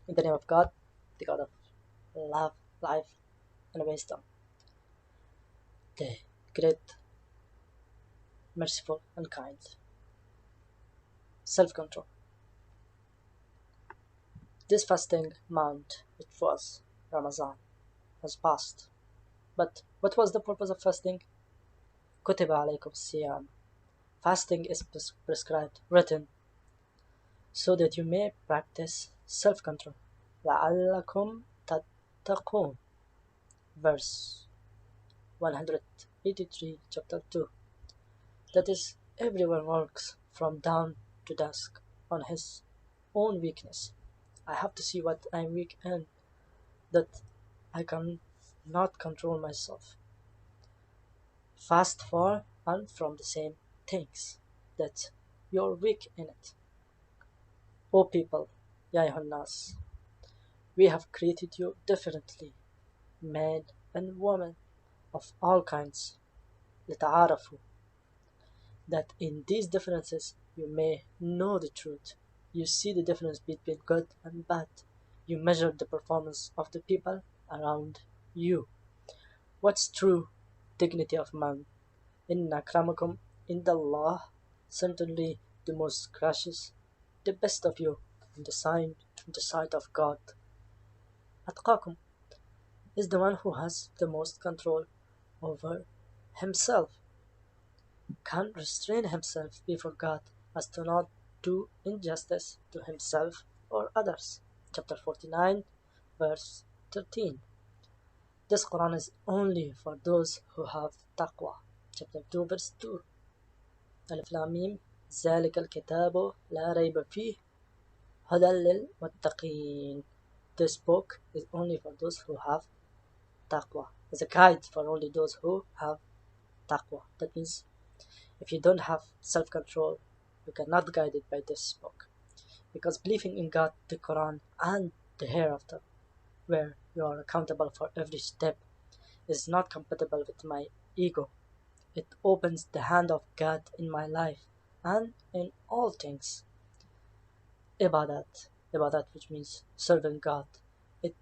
In the name of God, the God of love, life, and wisdom, the great, merciful, and kind. Self-control. This fasting month, which was Ramadan, has passed. But what was the purpose of fasting? كتب عليكم الصيام. Fasting is prescribed, written, so that you may practice self-control. لعلكم تتقون. Verse 183, chapter 2. That is, everyone works from dawn to dusk on his own weakness. I have to see what I'm weak in, that I can not control myself. Fast for and from the same things that you're weak in it. O people, Ya ayyuhan nas, we have created you differently, men and women of all kinds, لتعارفوا, that in these differences you may know the truth. You see the difference between good and bad. You measure the performance of the people around you. What's true dignity of man? Inna akramakum indallah, certainly the most gracious, the best of you in the sight of God. Atqakum is the one who has the most control over himself, can restrain himself before God as to not do injustice to himself or others. Chapter 49, verse 13. This Quran is only for those who have taqwa. Chapter 2, verse 2. Alif Lam Mim, ذلك الكتاب لا ريب فيه هدى للمتقين. This book is only for those who have taqwa. It's a guide for only those who have taqwa. That means if you don't have self-control, you cannot guide it by this book. Because believing in God, the Quran, and the hereafter, where you are accountable for every step, is not compatible with my ego. It opens the hand of God in my life and in all things. Ibadat, which means serving God. It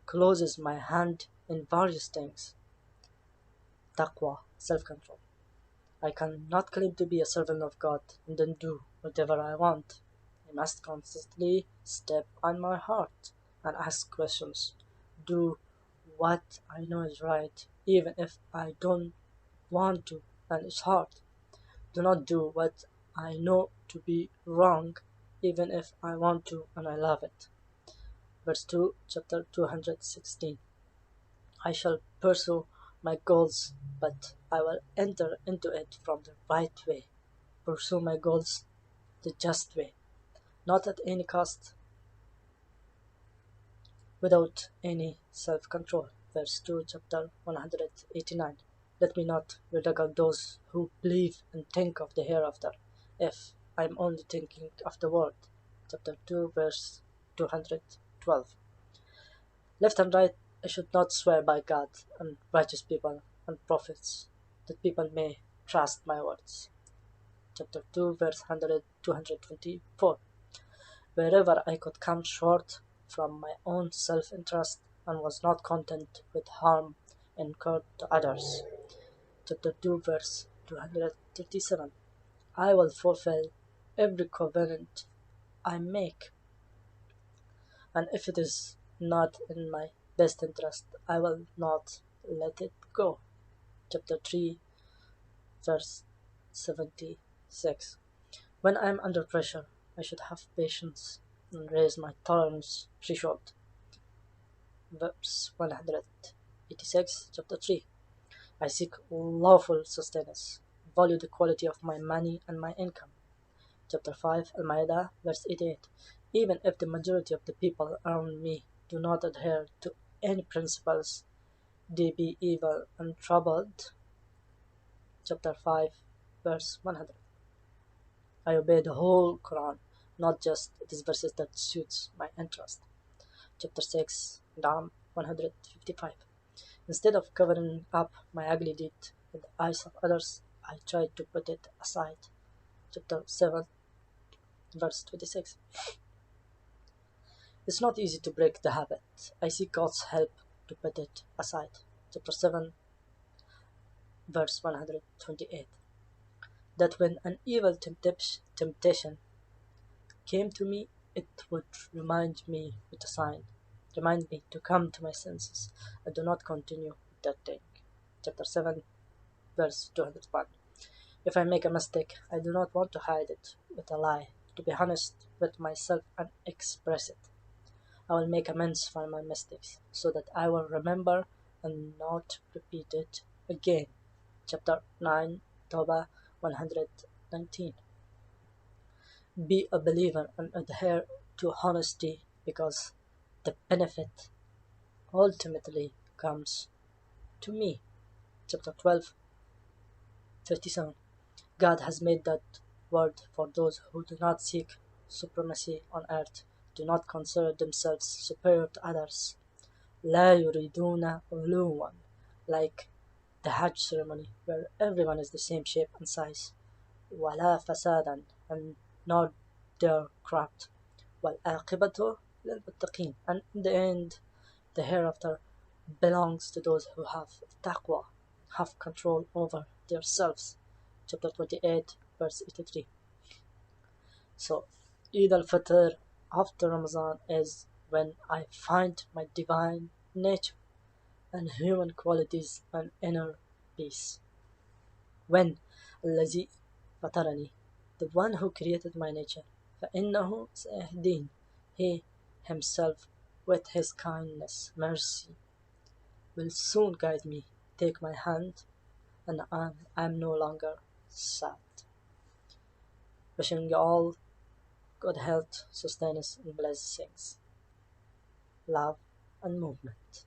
closes my hand in various things. Taqwa, self-control. I cannot claim to be a servant of God and then do whatever I want. I must constantly step on my heart and ask questions. Do what I know is right, even if I don't want to and it's hard. Do not do what I know to be wrong, even if I want to and I love it. Verse 2, chapter 216. I shall pursue my goals, but I will enter into it from the right way. Pursue my goals the just way, not at any cost, without any self-control. Verse 2, chapter 189. Let me not ridicule those who believe and think of the hereafter, if I'm only thinking of the world. Chapter 2, verse 212. Left and right, I should not swear by God and righteous people and prophets, that people may trust my words. Chapter 2, verse 224. Wherever I could come short from my own self-interest and was not content with harm incurred to others. Chapter 2, verse 237. I will fulfill every covenant I make, and if it is not in my best interest, I will not let it go. Chapter 3, verse 76. When I am under pressure, I should have patience and raise my tolerance threshold. Verse 186, chapter 3. I seek lawful sustenance, value the quality of my money and my income. Chapter 5, Al-Ma'idah, verse 88. Even if the majority of the people around me do not adhere to any principles, they be evil and troubled. Chapter 5, verse 100. I obey the whole Quran, not just these verses that suits my interest. Chapter 6, Dam 155. Instead of covering up my ugly deed in the eyes of others, I tried to put it aside. Chapter 7, verse 26. It's not easy to break the habit. I seek God's help to put it aside. Chapter 7, verse 128. That when an evil temptation came to me, it would remind me to come to my senses and do not continue with that thing. Chapter 7, verse 201. If I make a mistake, I do not want to hide it with a lie, to be honest with myself and express it. I will make amends for my mistakes, so that I will remember and not repeat it again. Chapter 9, Tawbah 119. Be a believer and adhere to honesty, because the benefit ultimately comes to me. Chapter 12, 37. God has made that word for those who do not seek supremacy on earth, do not consider themselves superior to others. لا يريدون علوا, like the Hajj ceremony, where everyone is the same shape and size. ولا فسادا, and not their craft. والعاقبة للمتقين, and in the end, the hereafter belongs to those who have taqwa, have control over themselves. Chapter 28, verse 83. So, Eid al-Fitr after Ramadan is when I find my divine nature and human qualities and inner peace. When الذي فطرني, the one who created my nature, فإنه سيهدين, he himself with his kindness, mercy, will soon guide me, take my hand, and I'm no longer sad. Wishing you all good health, sustenance, and blessings, love, and movement.